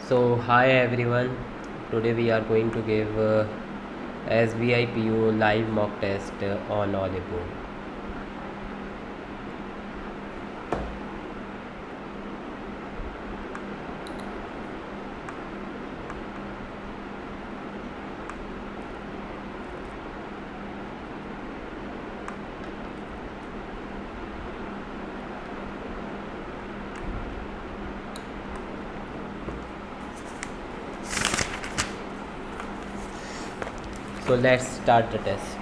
So, hi everyone. Today we are going to give SBIPU live mock test on Olipur. So, let's start the test.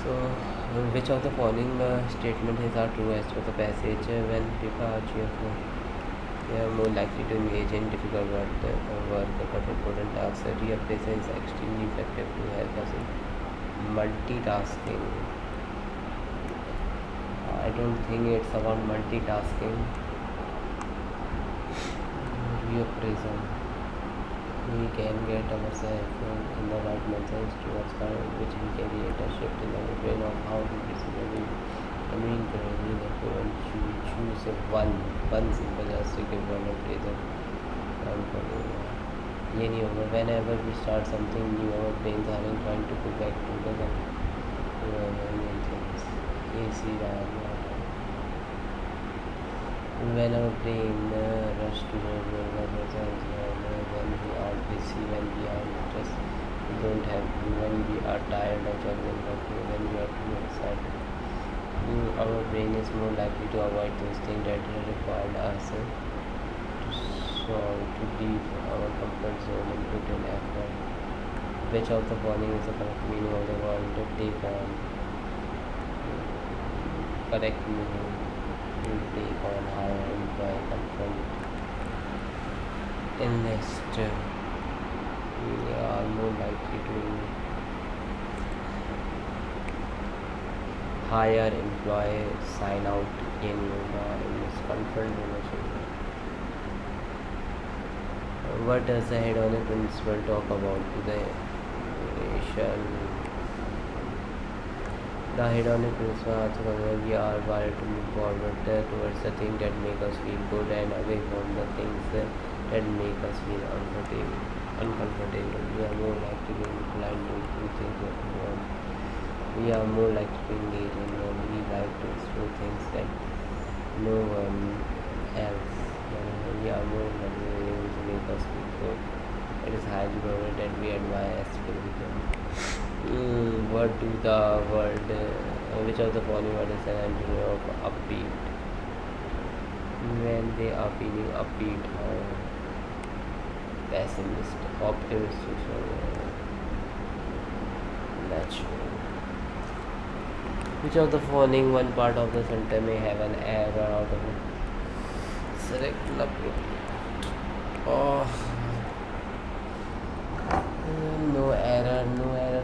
So, which of the following statements are true as per the passage? When people are cheerful, they are more likely to engage in difficult work but important tasks. Real presence is extremely effective to help us in multitasking. I don't think it's about multitasking. Real presence. We can get ourselves in the right mindset towards which we can create a shift in our brain of how we basically communicate and choose one simple just to give one of reason. ये नहीं होगा whenever we start something new our brains are trying to go back to the easy when our brain rush to when we are busy, when we are just we don't have when we are tired of juggling when we are too excited. Our brain is more likely to avoid those things that require us to leave our comfort zone and put in effort. Which of the following is the correct meaning of the word to take on? Correct meaning to take on higher employee confront enlist They are more likely to hire, employ, sign out in confront relationship. What does the hedonic principle talk about to the nation? The hedonic principle also considers we are wired to move forward towards the things that make us feel good and away from the things that make us feel uncomfortable. We are more likely to inclined to do things that we want. We are more likely to engage in we like to explore things that no one else. We are more likely to make us feel good. It is highly probable that we admire aesthetic. What do the world, which of the following words is an antonym of upbeat? When they are feeling upbeat or pessimistic, optimistic, or natural. Which of the following one part of the sentence may have an error out of it? Select the appropriate. Oh, no error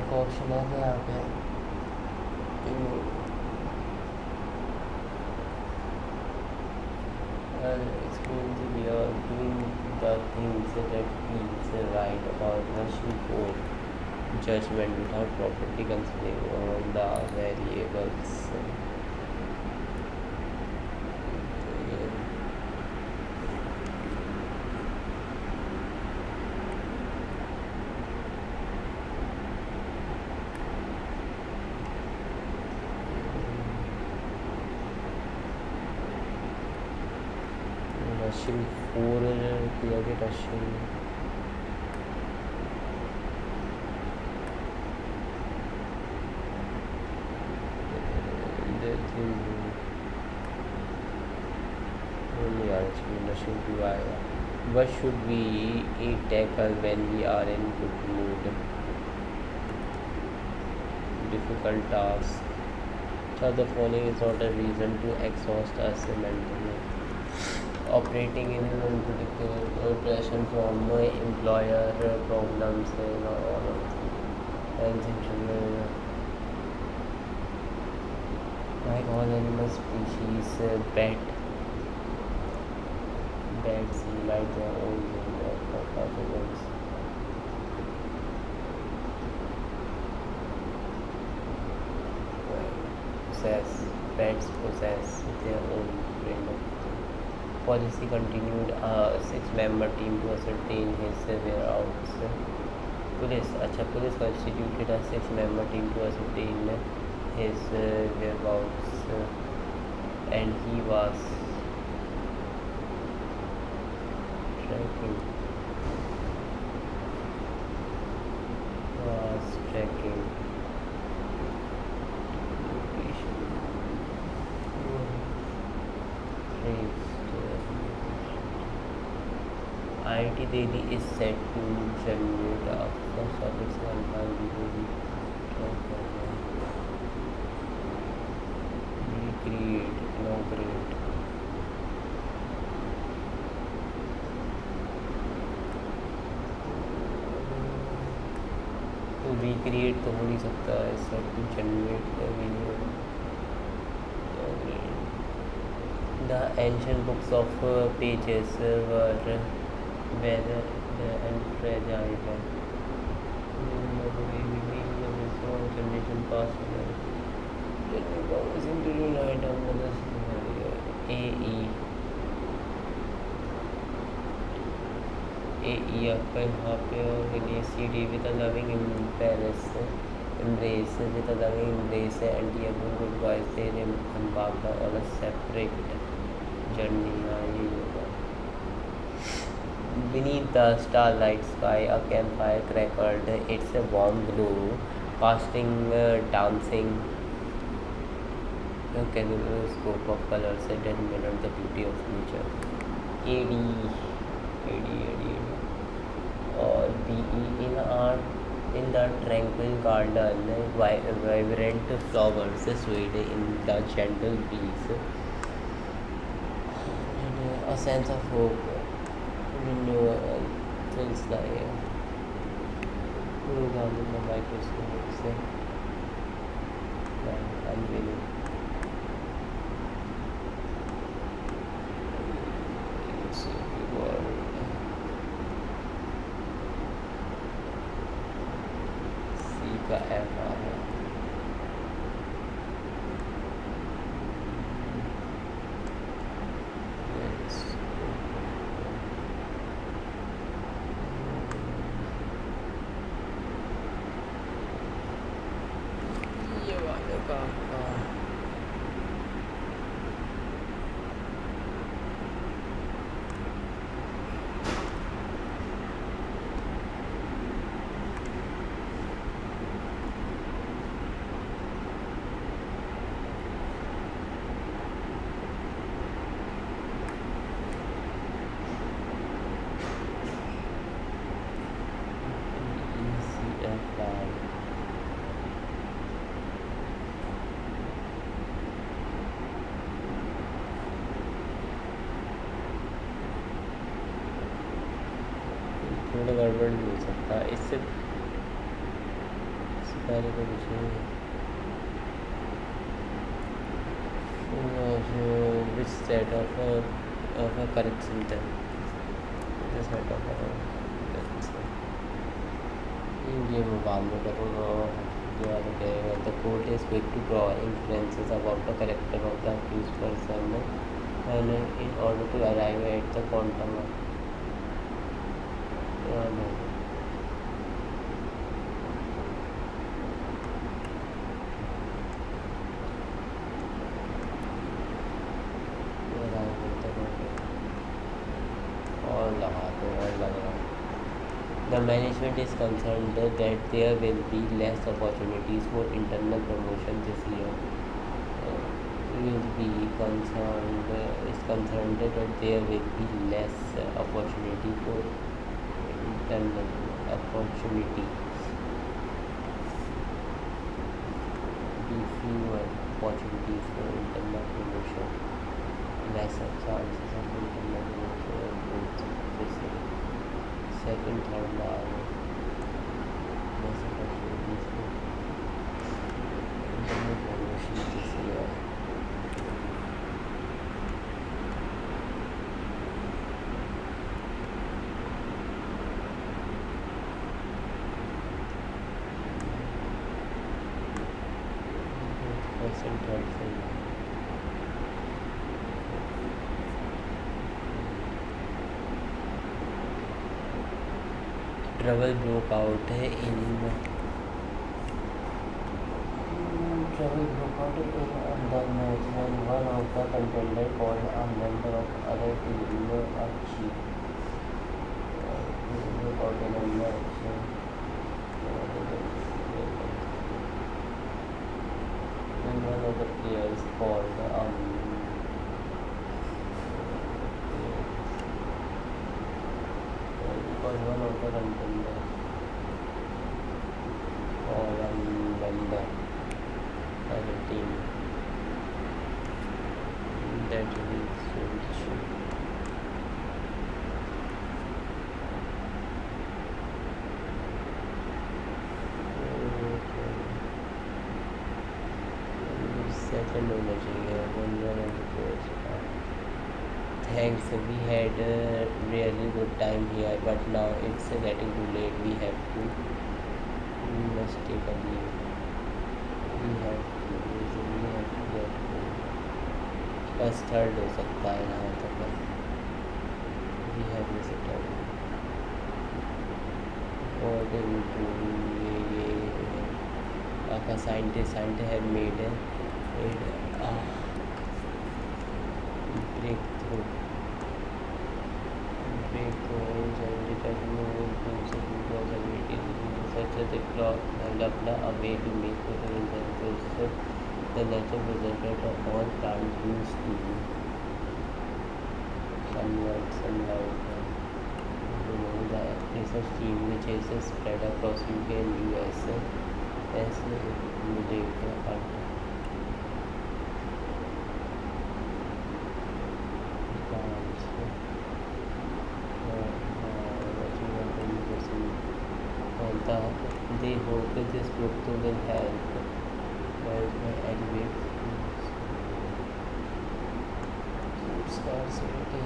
का option है क्या यहाँ पे? Experience we are doing the things that feels right about rushing for judgment without properly considering all the variables. Rushing for rushing. The thing only rushing to आएगा. What should we tackle when we are in good mood? Difficult task. So the following is not a reason to exhaust us mentally. Operating in an unpredictable pressure from my employer problems and all of and like all animal species, bats like their own pathogens. Possess Pets possess their own brain. Policy continued a six-member team to ascertain his whereabouts. Police constituted a six-member team to ascertain his whereabouts, and he tracking was tracking location traced. IIT Delhi is set to generate a first of its kind recreate, inaugurate. तो recreate तो हो नहीं सकता है, set to generate the ancient books of pages were whether and fragile. Generation past AE आपका यहाँ पे और CD with a loving embrace with a loving embrace and the good boys they embarked on a separate journey. Beneath the starlight sky, a campfire crackled its warm glow, casting dancing kaleidoscope of colors that mirrored the beauty of nature. AD or BE in the tranquil garden, vibrant flowers swayed in the gentle breeze. A sense of hope renewal fills the air. examine the microscopes and unveiling world. C का F आ रहा है. Let's ये वाले का थोड़ा गड़बड़ भी हो सकता है इससे पहले तो कुछ नहीं है. Which set of a correction then this set of ये मैं बाद में करूँगा. The court is quick to draw inferences about the character of the accused person and in order to arrive at the quantum of The management is concerned that there will be less opportunities for internal promotion this year. Will be concerned is concerned that there will be less opportunity for internal opportunities. Be fewer opportunities for internal promotion. Lesser chances of internal promotion this year. Second, third are less opportunities for internal promotion this year. First and third thing. Trouble broke out in the match when one of the contenders called a member of other team a cheat. Called in a match. When one of the players called because one of the contenders or a member of a team that will switch second होना चाहिए one of the players. Thanks, we had a really good time here, but now it's getting too late. We must take a leave. We have to get home. बस third हो सकता है यहाँ तक. We have visited. According to a scientist have made a breakthrough in genetic technology such as the clock developed a way to make photosynthesis the natural result of all plants used to convert sunlight. The research team which is spread across UK and US has made They hope this book will help elevate food scarcity.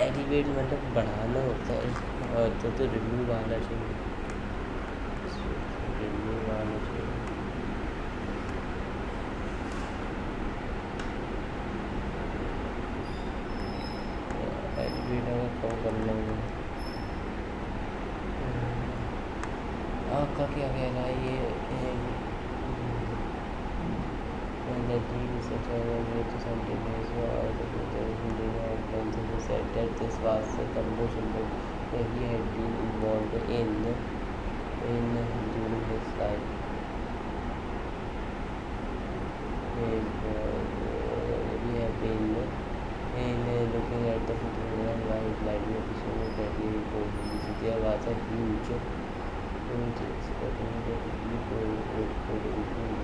Elevate मतलब बढ़ाना होता है, और तो review आना चाहिए, review आना चाहिए। एलिवेट अगर कम करना है आपका क्या कहना है ये energy research organization scientists or the Indian organization said that this was the promotion that he had been involved in during his life. He had been looking at the photograph while his library official was badly reported. So there was a huge expectation that he could improve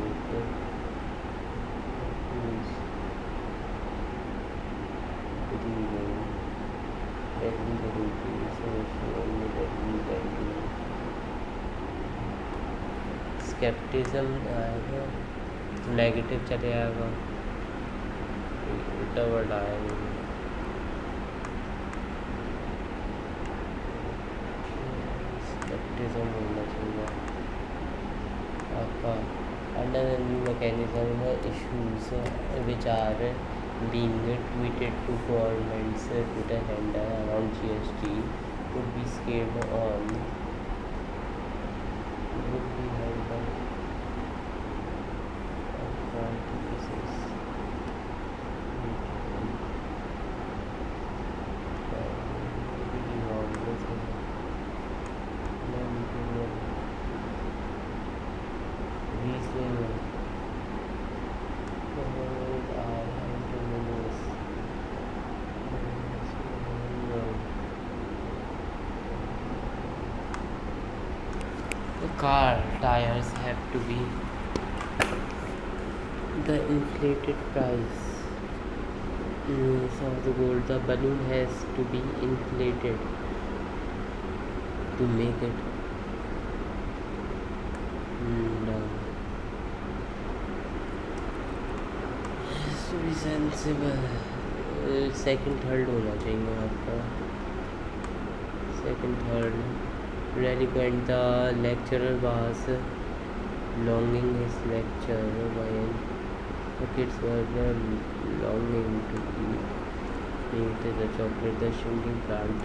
scepticism आएगा तो negative चले आएगा, उल्टा word आएगा। Scepticism होना चाहिए आपका। Under the new mechanism, issues which are being tweeted to governments Twitter handle around GST would be scaled on, would be handled on quantity basis. Car tires have to be the inflated price of the gold. The balloon has to be inflated to make it to be sensible. Second third होना चाहिए आपका, second third relevant. The lecturer was longing his lecture while the kids were longing to eat the chocolate. The shrinking plant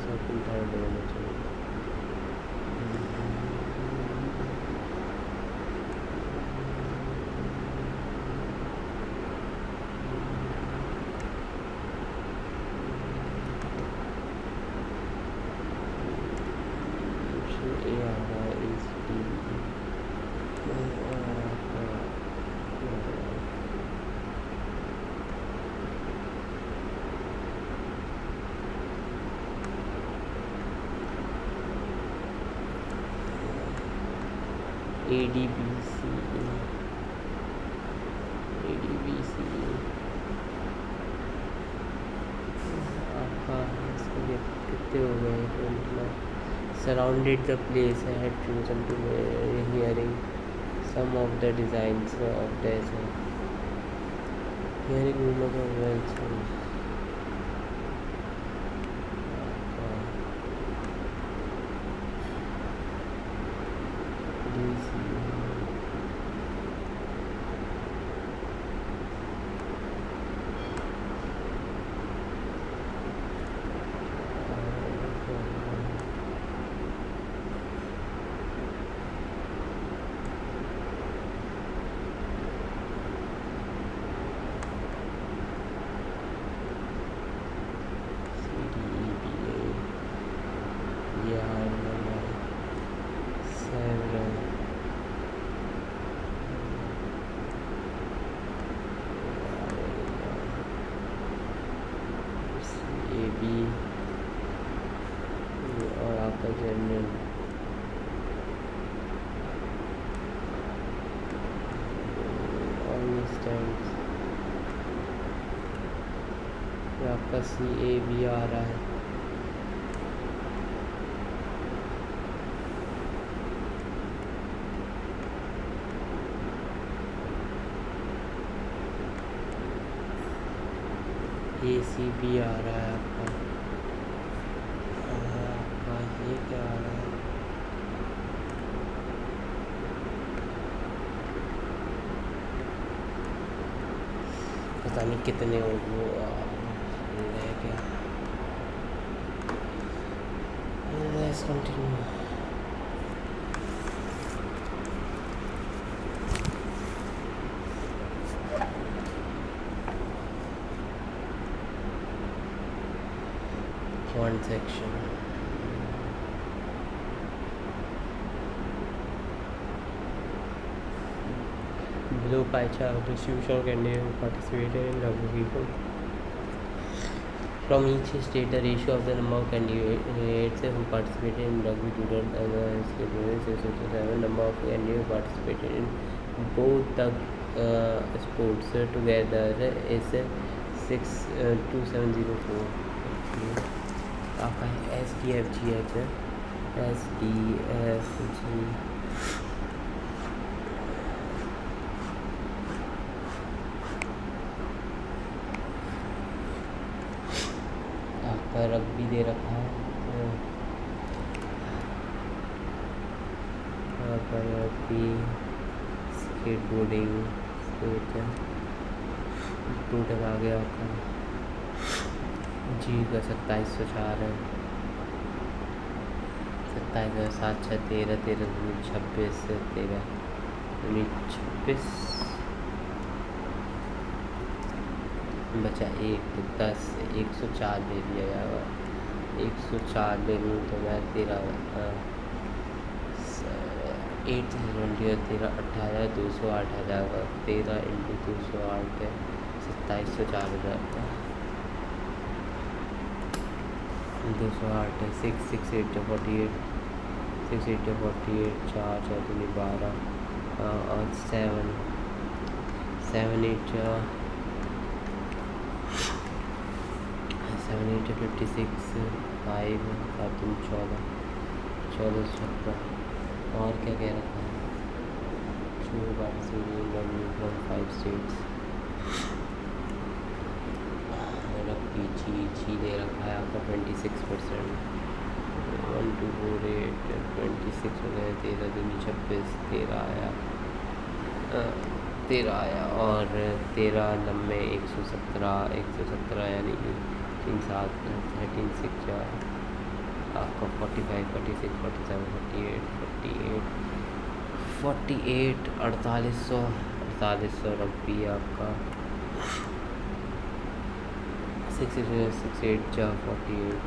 second third होना चाहिए। ADBC आपका इसके कितने हो गए? Surrounded the place. I had chosen to hearing some of the designs of this hearing rumors of well. General आपका CA भी आ रहा है। ACB आ रहा है आपका। आपका ये क्या आ रहा है? पता नहीं कितने वो है क्या। Let's continue. Font section. Below pie chart distribution candidate who participated in WP. From each state, the ratio of the number of candidates who participated in rugby to the number of candidates who participated in both the sports together is 62704. आपका SDFG है SDFG आपका rugby दे रखा है। आपका rugby skateboarding total आ गया आपका जी का 2704 है। 27,7 13 13 26 13 26 बचा 10 104 ले लिया जाएगा। 104 ले लूँ तो मैं 8 13 18 208 आ जाएगा। 13 × 208 है 2704 हो जाता है। 208 है 6 6 8 48 6 8 48 4 4 2 12 और 7 7 8 7 8 56 5 7 2 14 14 17 और क्या कह रखा है फ्रॉम 5 स्टेट्स जी दे रखा है आपका 26%। 1 2 4 8 26 हो गए। 13 दूनी 26 13 आया और 13 90 117 यानी कि 3 7 13 6 आपका 45 46 47 48 48 रग्बी आपका 6 6 8 48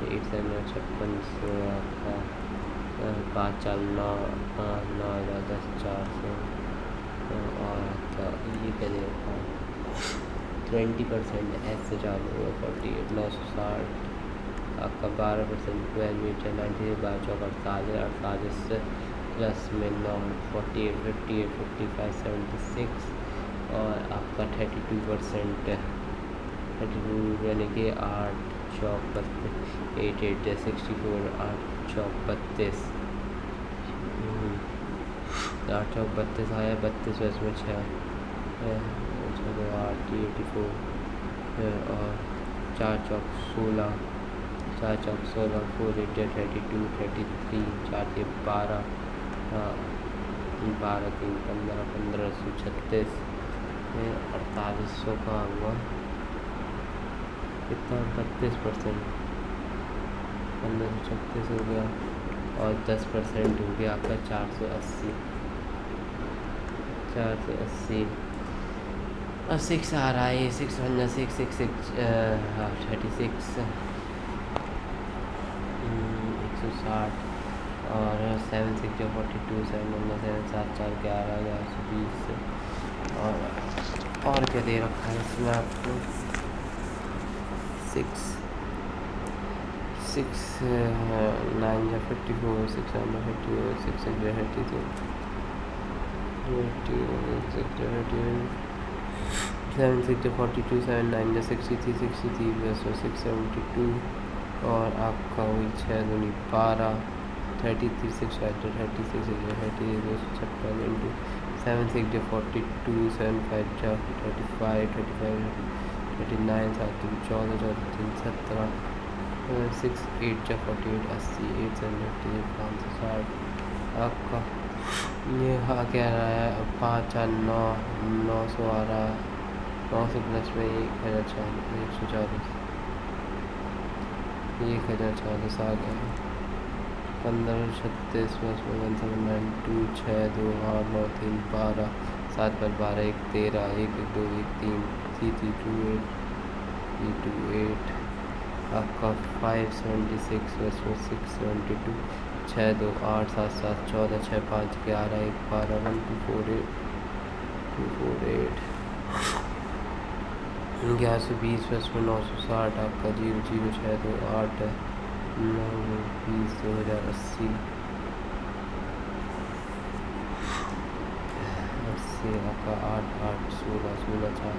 8 7 56 आपका 5 4 9 9 10 400 और आपका ये क्या देगा 20% ऐसे चालू हुआ 48 960 आपका 12% 12 मीटर 90 12 चौक 48 प्लस में 9 48 58 55 76 और आपका 32% 32 यानी कि 8 चौक 32 8 8 64 8 चौक 32 8 चौक 32 आया 32 इसमें 6 चलो 8 84 और 4 चौक 16 4 चौक 16 4 8 32 33 4 3 12 12 3 15 1536 4800 का हुआ कितना 32% 1536 हो गया और 10% हो गया आपका 480 और 6 आ रहा है 6 1 6 6 6 36 160 और 7 6 42 7 1 7 7 4 11 1120 और क्या दे रखा है इसमें आपको 6 9 या 54, 654, 632, 7 6 42, 7 9 63, 63 प्लस 672 और आपका वही 6 दूनी 12, 33 6 5 36 56 इंटू 7 6 42, 7 5 35, 39 7 14, 14 17, 6 8 48 80, 8 7 560 आपका ये कह रहा है 5 4 9 900 आ रहा है, 900 प्लस में 1,140 आ गया, 15 36 प्लस में 1792, 6 2 8 9 3 12, 7 पर 12 1 13, 1 2 1 3 328 आपका 576 प्लस में 672, 6 2 8 7 7 14, 6 5 11 1 12, 1248 1120 प्लस में 960 आपका 0 0 6 2 8 9 20 2080 आपका 8 8 16 16 4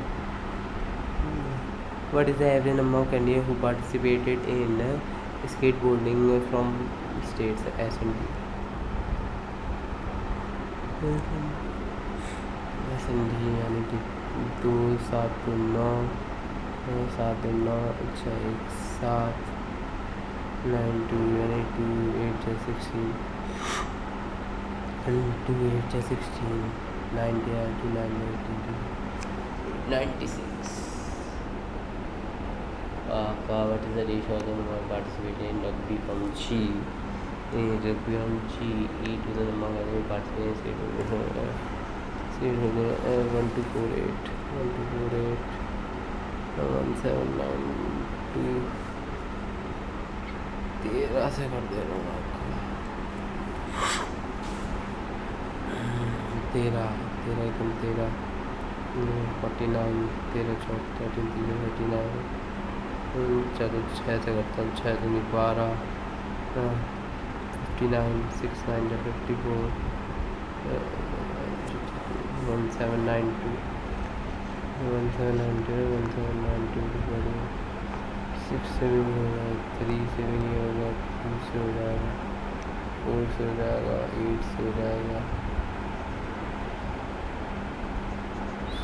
What is the average number of candidates who participated in skateboarding from states S and D? S and D यानी कि 2 7 9 7 9 अच्छा 1 7 9 2 यानी 2 8 16 2 8 16 90 99 96 what is the ratio of the number participating in rugby from G? Rugby from G, E to the number of participating in state 1248 1248 1792 13 से कर दे रहा हूँ आपको 13 13 एकम 13 49 13 14 13 39 चलो 6 से करता हूँ 6 दूनी 12 59 6 9 54 1792 1792 1792 6 से भी होगा 3 से भी नहीं होगा 2 से हो जाएगा 4 से हो जाएगा 8 से हो जाएगा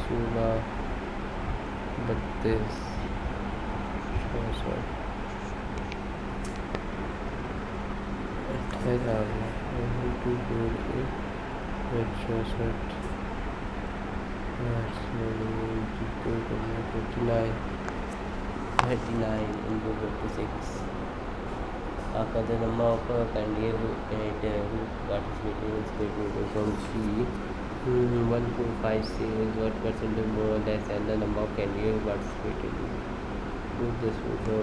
16 32 64 39 into 56 after the number of candidates who participated in skateboarding from G 1456 what percentage more or less than the number of candidates who participated in this photo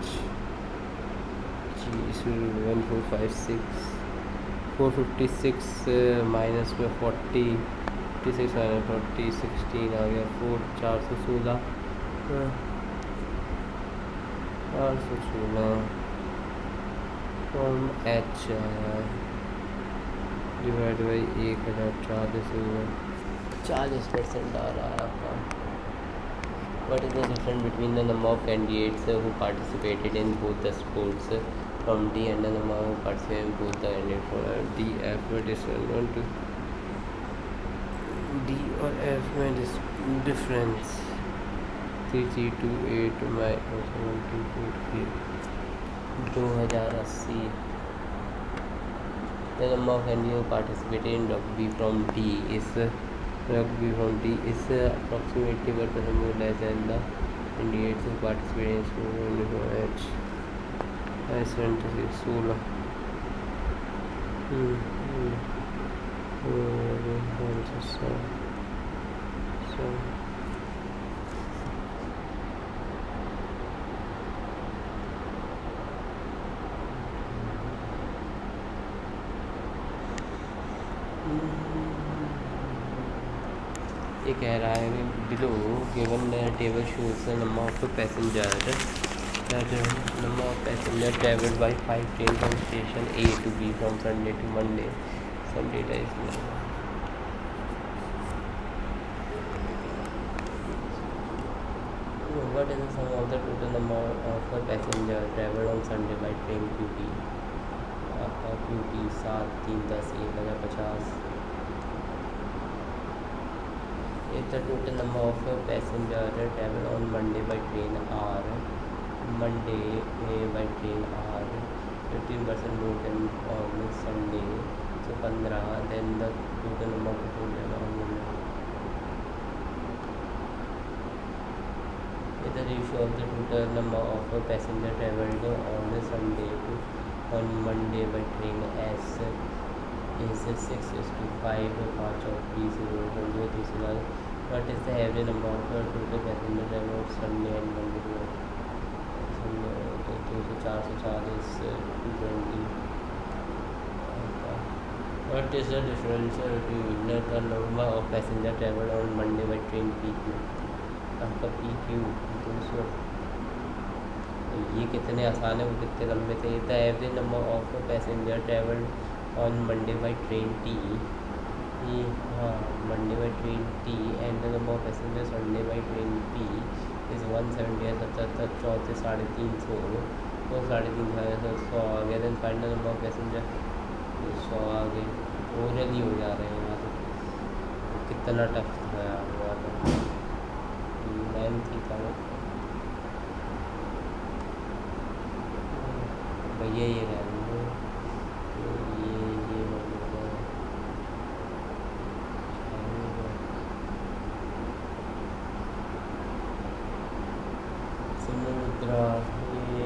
G is 1456 456 minus में 40 56 minus 40 16 आ गया 4 416 416 from H divide by 40% आ रहा है आपका What is the difference between the number of candidates who participated in both the sports from D and the number who participated in both the candidates from D F में difference D और F में difference 3328 minus 1243 2080 The number of candidates who participated in rugby from D is approximately 1% more less than the candidates who participated in sport from H. I 76 16 ये कह रहा है कि below given table shows the number of passenger The number of passengers traveled by 5 train from station A to B from Sunday to Monday. Some data is given. What is the sum of the total number of passengers traveled on Sunday by train QT? आपका QT 7 3 10 1050. If the total number of passengers traveled on Monday by train are Monday by train are 15% more than on Sunday, so 15, then the total number of passengers on Monday. The ratio of the total number of passengers traveled on Sunday to on Monday by train S is 6:5. 5 of 20 दूसरा. What is the average number of total passengers traveled on Sunday and Monday? Sunday तो 204 से 40 220. What is the difference between the number of passengers traveled on Monday by train PQ? आपका PQ 200. ये कितने आसान है, वो कितने लंबे थे. The average number of passenger travelled on Monday by train T. हाँ, Monday by train T and the number of passenger Sunday by train P is 170 है. 77 34 350 तो 350 100 आ गया. Then find the number of passenger 100 आ गए. वो जल्दी हो जा रहे हैं यहाँ तो. कितना टफ था यार हुआ था. 9 था भैया. ये रहने ये समुद्रा ये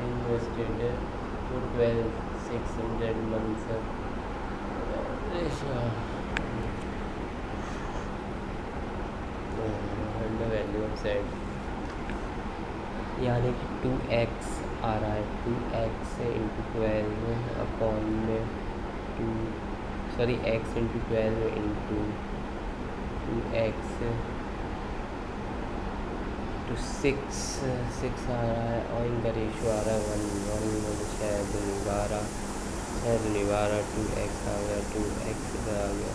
invested to 12,600 months. and the value of z यानी कि 2x आ रहा है. 2x इंटू 12 अपॉन में 2 sorry x into 12 into 2x two 6 आ रहा है. और इनका रेशो आ रहा है 1 शायद 12 2x आ गया. 2x इधर आ गया.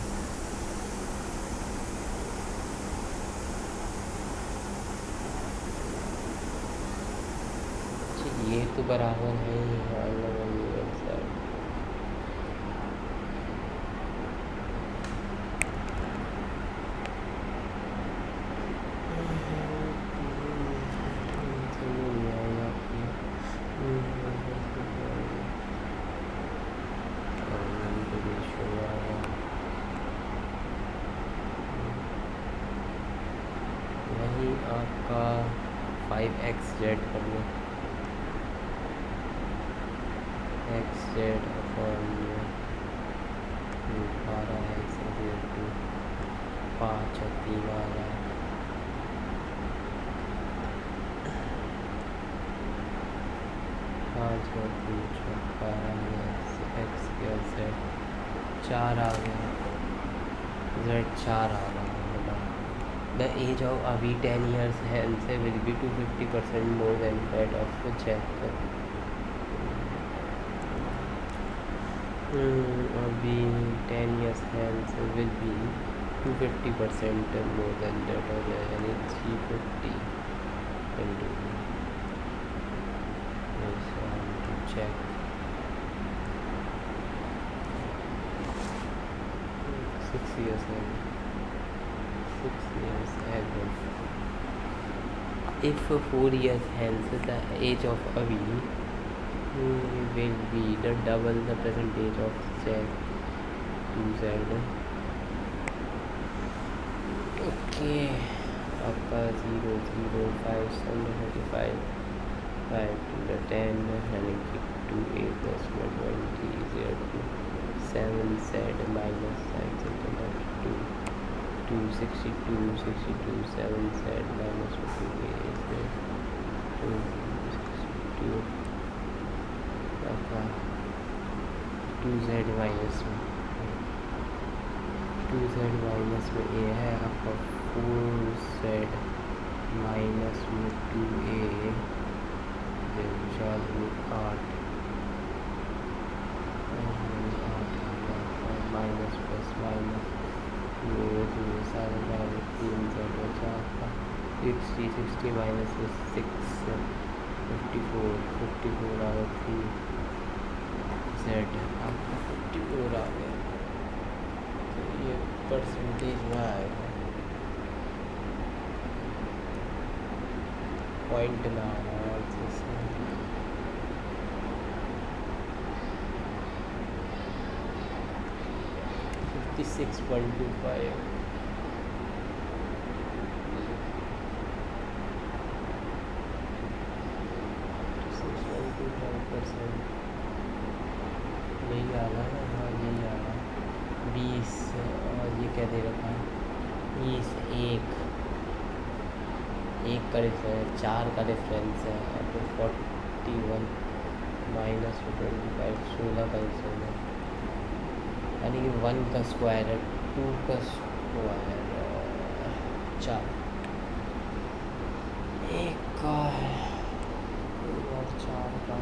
ये तो बराबर है. वही आपका 5xz कर लो. xz अपॉन 12x टू 5 और 3 आ रहा है. 5 और 3 x के z 4 आ गया. z 4 आ रहा है. The age of Avi 10 years hence will be 250% more than that of Jack. Avi 10 years hence will be 250% more than that of Jack, and it's 350 into to check. 6 years ago. 6 years ago. If 4 years hence the age of Avi will be the double the present age of Jack 2z. Okay. आपका 0 0 5 735 5 to the 10 and 2 a plus 120 0 to 7 z minus 5 into 2 262 62 7 z minus 2 a is 262 आपका 2z minus में 2z minus में a है आपका 4z minus में 2a 8 minus plus minus 60 minus 6 54 आ गया 3 Z आपका 54 आ गया। तो ये परसेंटेज में आएगा, पॉइंट में आ रहा है जैसे 56.25 6.25% यही आ रहा है। हाँ यही आ रहा है 20 और ये क्या दे रखा है 20 एक का डिफरेंस 4 का डिफरेंस है और फिर 41 माइनस 25 16 का डिफरेंस है, यानी कि 1 का स्क्वायर है 2 का स्क्वायर 4 1 का है और 4 का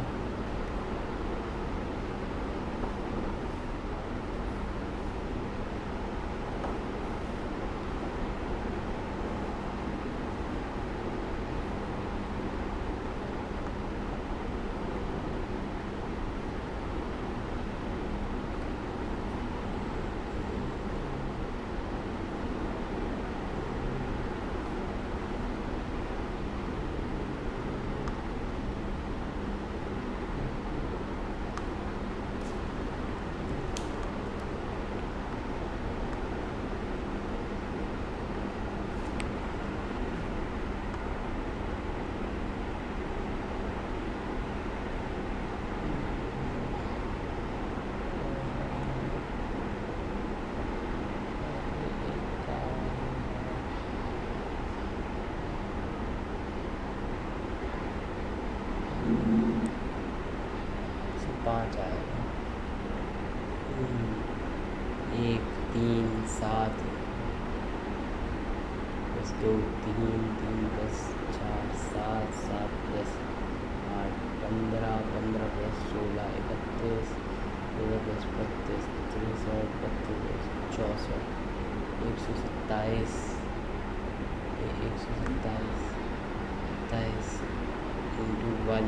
5 आएगा 1 3 7 plus 2 3 3 plus 4 7 7 plus 8 15 15 plus 16 31 16 plus 32 63 32 64 127 27 into 1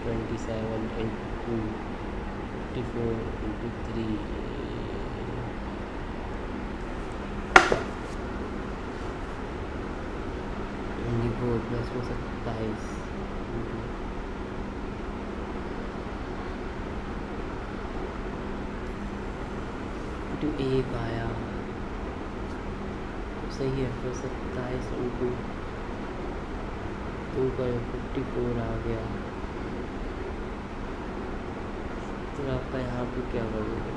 27 into 54 into 3 24 plus में 27 इंटू 1 आया सही है। फिर 27 इंटू 2 का 54 आ गया। तो आपका यहाँ पे क्या करोगे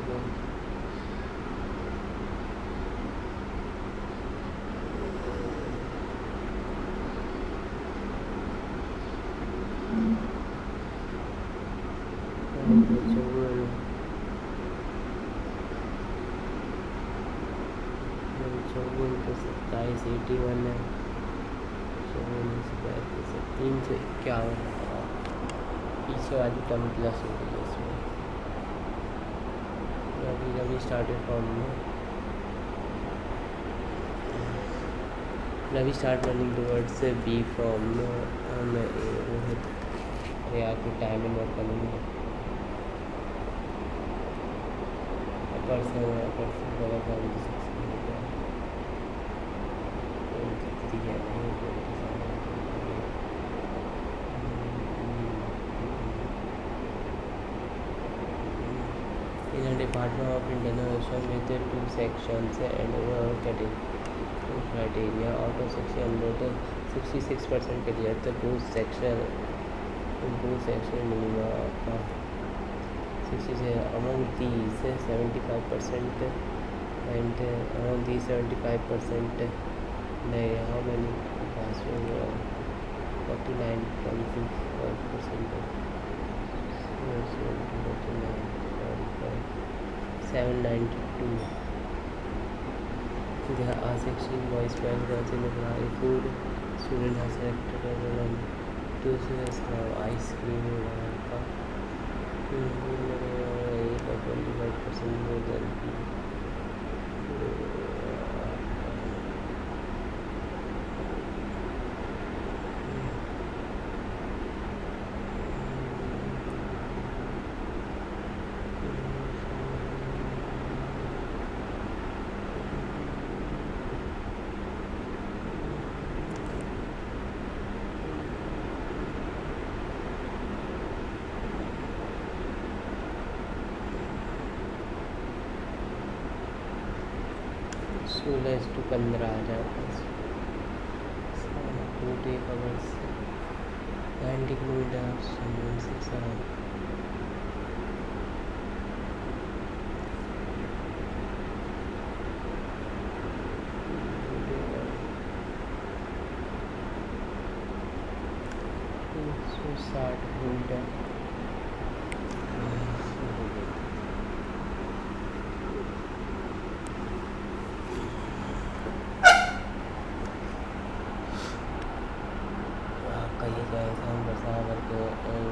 चौवन को 27 81 है 351 पीछे वाली टर्म प्लस हो गई इसमें। अभी स्टार्टेड फॉर्म में अभी start running towards B form में रोहित या कोई टाइम नोट करेंगे person in a department of international with 2 sections and criteria out of section 66% clear the both section minimum 60 among these 75% and among these 75% how many pass 49.25% 792 there are 16 boys 12 girls in the primary food student has selected as one दूसरे ice cream वगैरह का 25% more than सोलह to 15 आ जाता है 2 hours 90 kilometers 6 hours so 60 kilometer कई ऐसा work in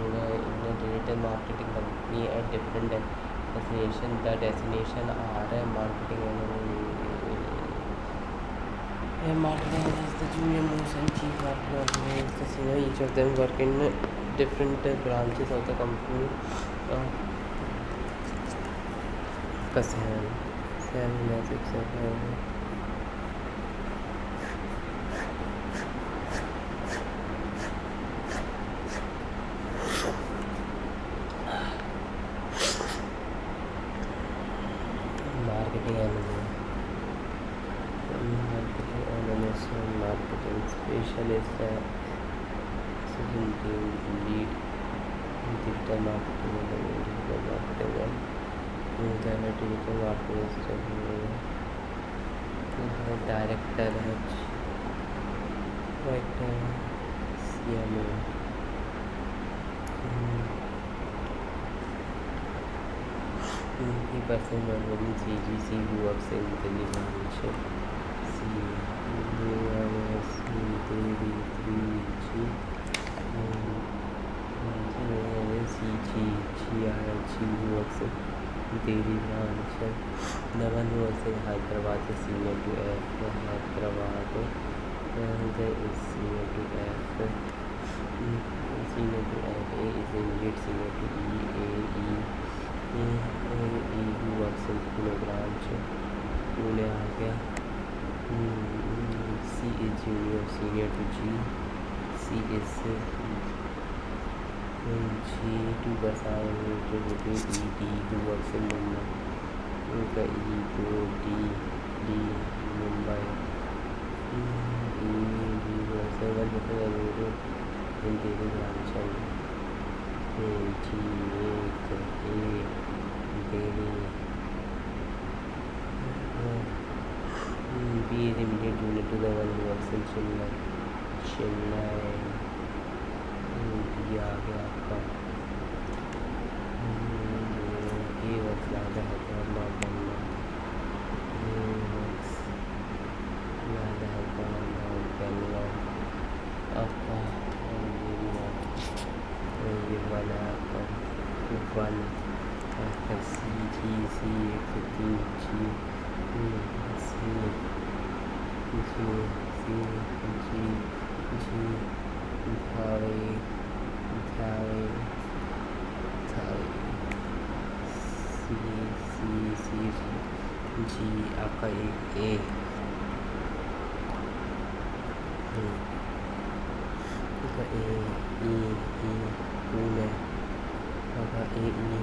a digital marketing company at different destination. The destination are marketing analyst, the junior most and chief marketing analyst. Each of them work in different branches of the company. Kasam 7 marketing analyst marketing specialist team lead digital marketing digital marketing director CMO the person within CGC who works in delivery who works in Delhi branch. The one who works in Hyderabad is senior to F. Hyderabad is senior to F. Senior to F. A is immediate senior to E who works in Pune branch. Pune आ गया. C is junior senior to G. C is G to Basai to ED who works in Mumbai. उनका E to D Mumbai. D works in Delhi branch. G Delhi. B is immediate junior to the one who works in Chennai. B आ गया आपका. A works ज़्यादा है तो Bangalore. A works ज़्यादा है तो Bangalore. आपका ये वाला आपका 1 आपका C G आपका एक A पुणे आपका A पुणे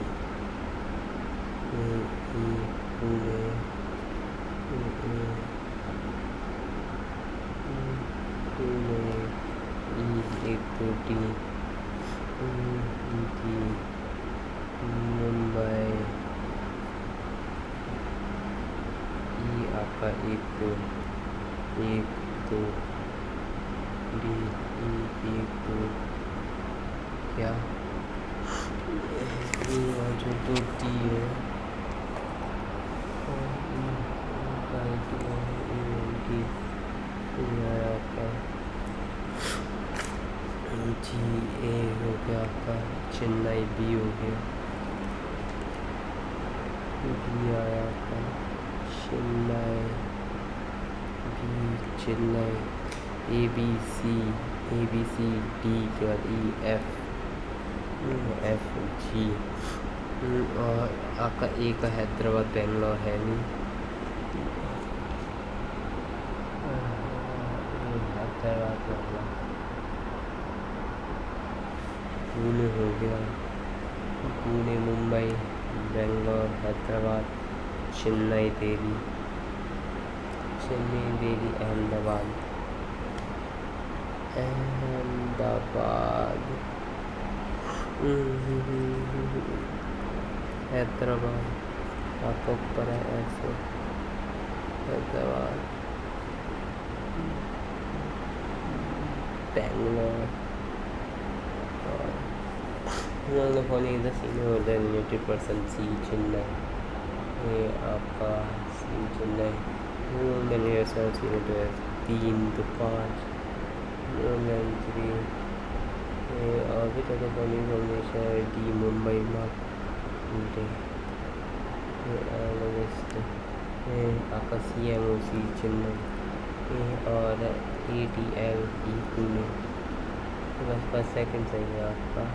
एक तो टी मुंबई ई आपका एक तो डी एक तो क्या और जो तो टी है आपका जी ए हो गया आपका, चेन्नई बी हो गया, बी आया आपका Chennai, B Chennai, A B C D के बाद ई एफ, एफ जी, और आपका ए का हैदराबाद बेंगलोर है नहीं, हैदराबाद बेंगलोर, पुणे हो गया, पुणे मुंबई, बेंगलोर हैदराबाद, चेन्नई दिल्ली, चेन्नई दिल्ली अहमदाबाद, अहमदाबाद, हैदराबाद आपका ऊपर है ऐसे, हैदराबाद, बेंगलोर, और following the senior related person C Chennai, ये आपका सी चेन्नई, तीन तो 5 3, और भी तो following formation D Mumbai market, आपका सी एम ओ सी चेन्नई, और A T L E Pune, बस फर्स्ट सेकंड सही है आपका।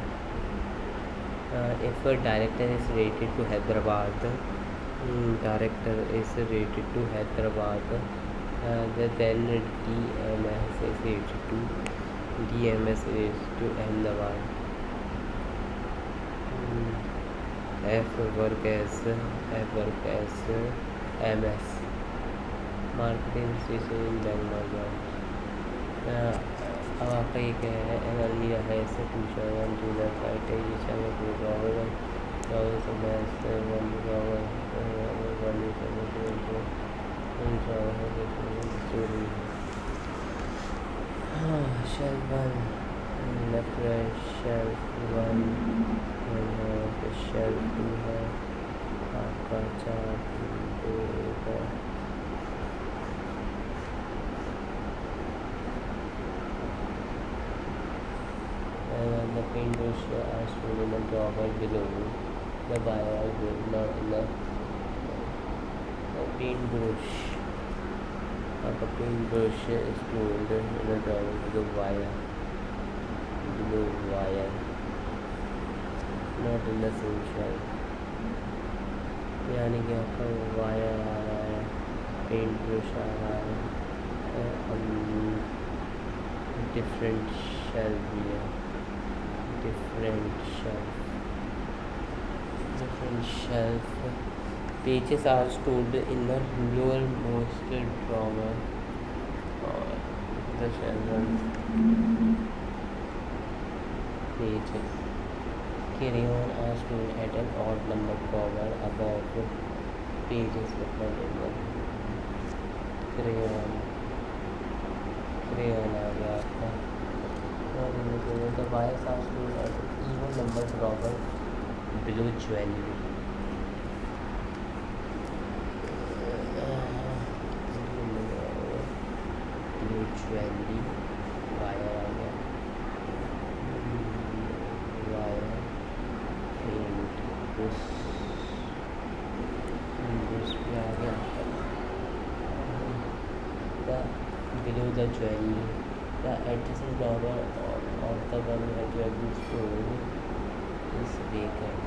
If a director is rated to Hyderabad, then DMS is to Ahmedabad. F work as MS, marketing station in Bangalore. अब आपका ये क्या है, एनर्जी है ऐसे पूछा है, जूनियर फाइट है, ये चैनल को government shelf one, left right shelf one, shelf two है आपका 4 2 1 and the paintbrush are stored in the drawer below. The buyer will not in the paintbrush. The paintbrush is stored in the drawer below wire. Not in the same shelf. यानी कि आपका wire आ रहा है, paint brush आ रहा है, different shelf भी है, different shelf. Pages are stored in the lowermost drawer or the shelf. Pages. Crayon are stored at an odd number drawer above pages. Crayon आ गया आपका, the wires are stored at even number drawer below jewelry. Jewelry wire आ गया, wire paint brush भी आ गया, below the jewelry, the adjacent drawer of the one where jewelry is stored is vacant.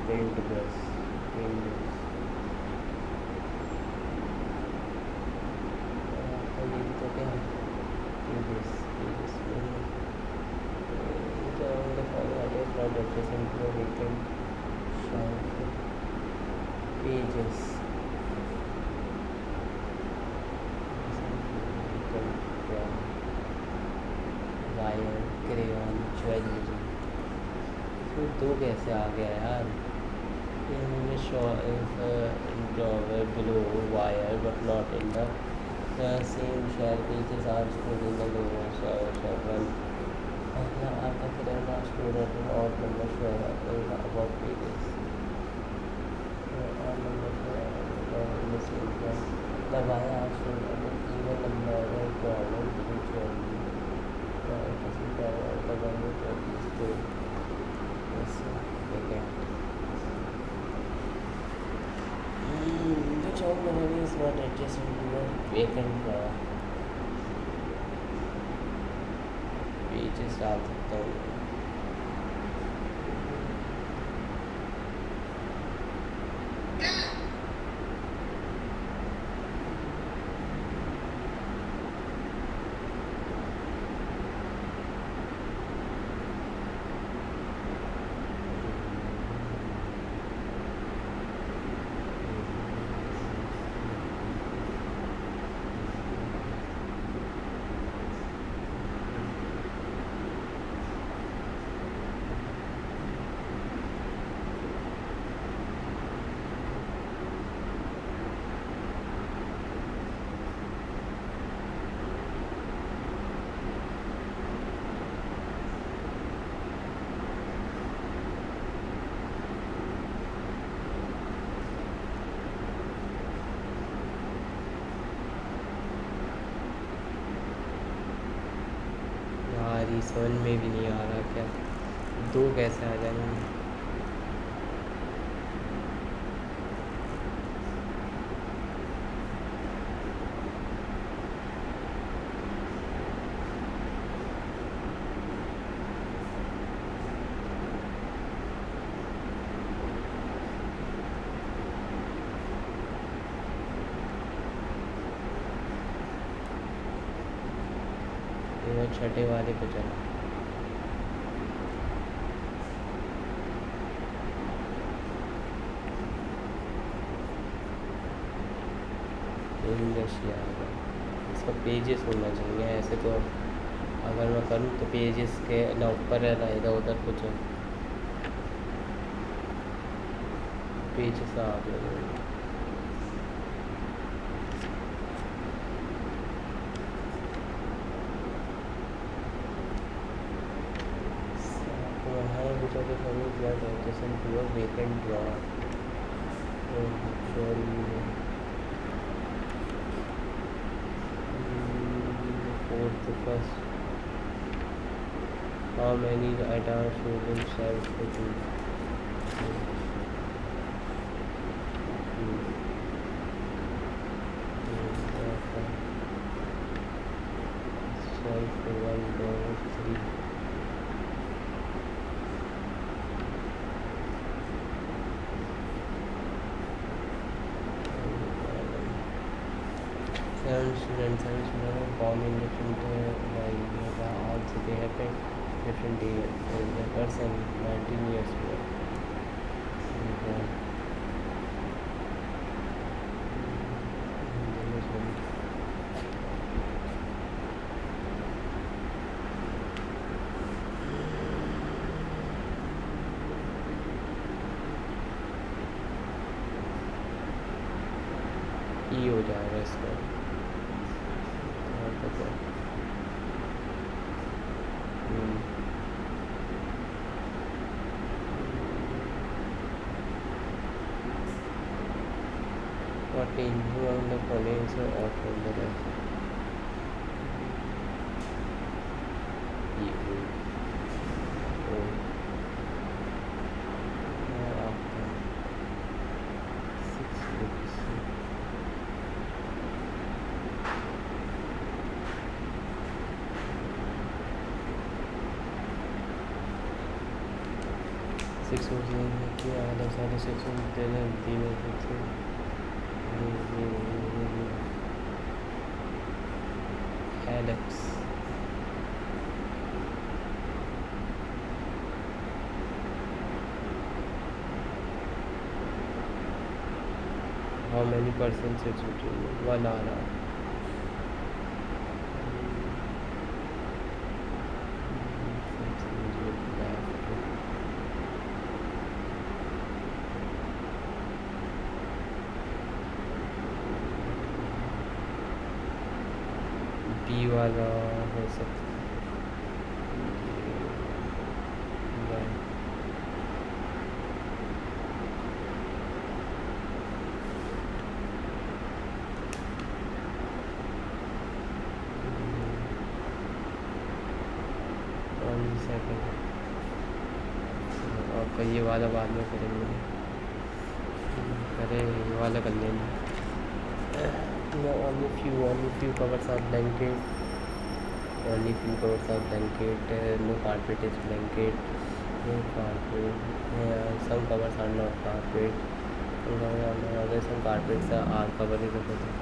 Paint brush. Pages. Wire crayon jewellery. तो दो कैसे आ गया यार? drawer below wire but not in the same shell. Pages are stored in the lower chevron. आपका किराना stored at an odd number sure about pages. Odd number in the same shell. The wire are stored at an even number of drawers eventually. It doesn't matter the value of each day. Yes, okay. The job memory is not adjacent to a vacant pages डाल सकता हूँ। यार ये समझ में भी नहीं आ रहा क्या दो कैसे आ जाएंगे। ये छठे वाले पे चला। इंडस्ट्रिया इसका पेजेस होना चाहिए ऐसे तो अगर मैं करूँ तो पेजेस के ना ऊपर रहेगा उधर कुछ पेजेस आ गए। which of the following blood adjacent to a vacant drawer? Fourth, the first. How many items should in shelf to choose? Shelf for one drawer, three. Seven students born in different also they have a different day. The person 19 years old. ई हो जाएगा इसका। What in who on the following or from the rest? Six was in the other side of 6 was there and the Alex. How many persons it's between 1 hour? P वाला हो सकता है। Second आपका ये वाला बाद में करेंगे। अरे ये वाला कर लेंगे। only few covers are blanket. Only few covers are blanket. No carpet is blanket. No carpet. Some covers are not carpet. Some carpets are covered is a possibility.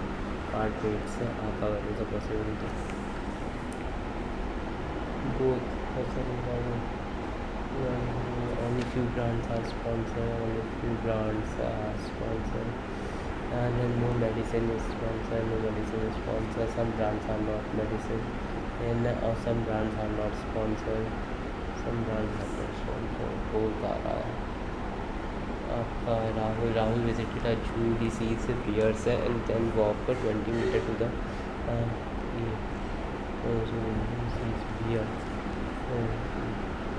Carpets are covered is a possibility. Both. Only few brands are sponsored. Only few brands are sponsored. And then no medicine is sponsored. No medicine is sponsored. Some brands are not medicine. And some brands are not sponsored. Some brands are not sponsored. Both are. Rahul visited a zoo. He sees bears and then walked 20 meters to the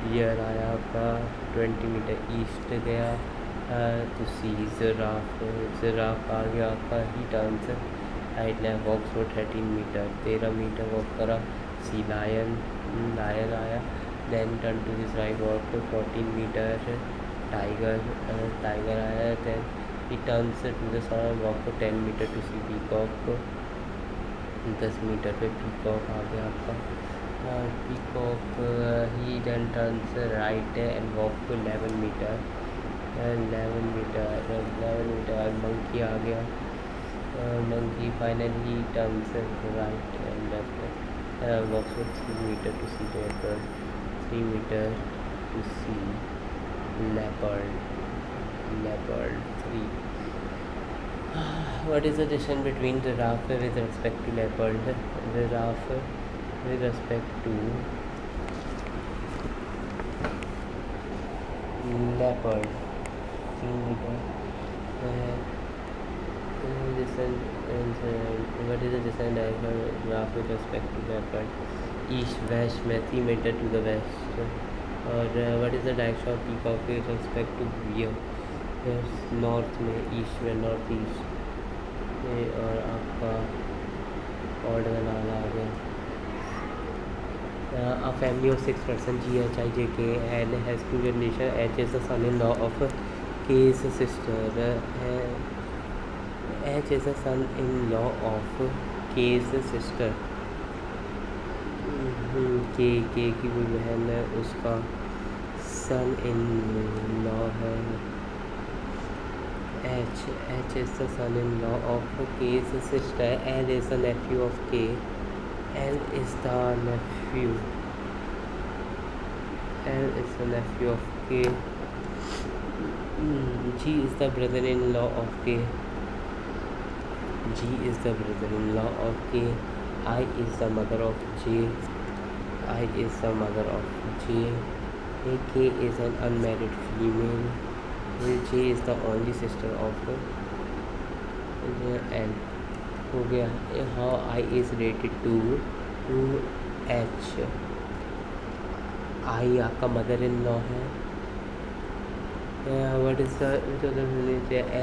beer आया आपका 20 metre east गया तो सी giraffe आ गया आपका he turns right left walk for 13 metre 13 metre walk करा sea lion आया then turn to this right walk 14 metre tiger आया then he turns to the south walk for 10 metre to see peacock 10 metre पे peacock आ गया आपका peacock he then turns right and walk to 11 metre 11 metre monkey आ गया monkey finally turns right and left walk to 3 metre to see leopard 3 metre to see leopard 3. What is the distance between giraffe with respect to leopard? Giraffe with respect to leopard 3 meter. What is the distance direction giraffe with respect to leopard? East west में 3 meter to the west. और what is the direction of peacock with respect to bear? North में east में north east में और आपका ऑर्ड का नाम आ गया a family of 6 persons GHIJK and has 2 generations. H is the son-in-law of K's sister. H is the son-in-law of K's sister. K की कोई बहन है उसका son-in-law है. H is the son-in-law of K's sister. L is the nephew of K. L is the nephew of K. G is the brother-in-law of K. G is the brother-in-law of K. I is the mother of J. I is the mother of J. K is an unmarried female. J is the only sister of L. हो गया. How I is related to H. I आपका mother in law है. What is the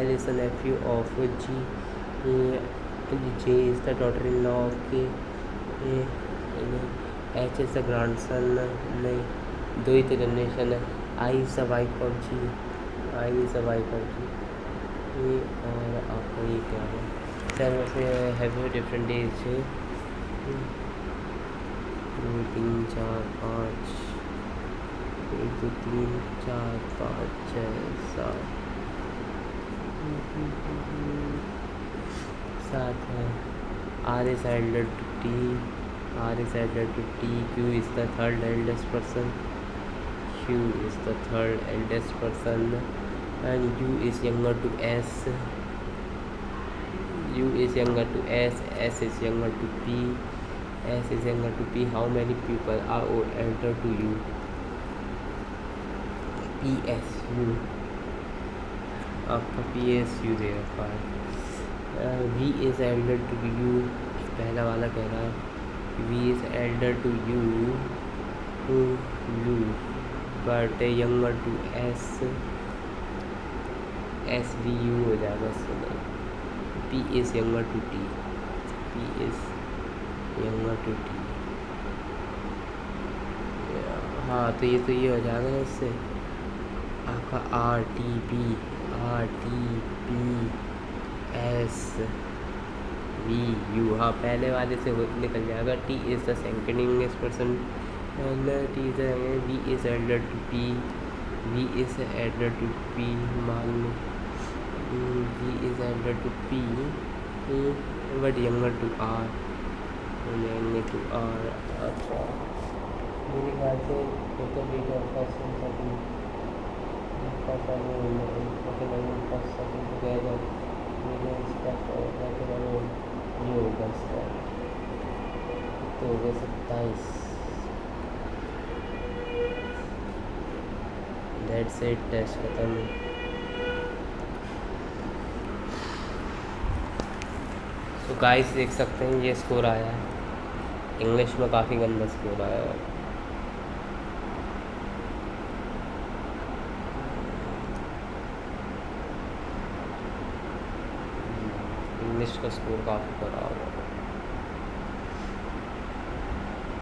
L is the nephew of G. J is the daughter in law of K. H is the grandson. नहीं, दो ही तो generation है. I is the wife of G. I is the wife of G. और आपको ये क्या है sir वैसे हैव डिफरेंट डेज 3 4 5 1 2 3 4 5 6 7 है. R is elder to T. R is elder to T. Q is the third eldest person. Q is the third eldest person. And U is younger to S. U is younger to S. S is younger to P. S is younger to P. How many people are elder to U? PSU. आपका PSU दे रखा है. V is elder to U. पहला वाला कह रहा है V is elder to you, but younger to S, SVU हो जाएगा इससे। P is younger to T, P is younger to T। हाँ तो ये हो जाएगा ना इससे आपका RTP S V U। हाँ पहले वाले से निकल जाएगा। T is the second youngest person and T is the V is elder to P, V is elder to P, मान लो V is elder to P but younger to R, younger to R। अच्छा मेरे ख्याल से तो beta first second together ये होगा इसका तो हो गया 27। दैट्स इट, टेस्ट खत्म। तो गाइस देख सकते हैं ये स्कोर आया है। इंग्लिश में काफ़ी गंदा स्कोर आया है। इंग्लिश का स्कोर काफ़ी खराब है।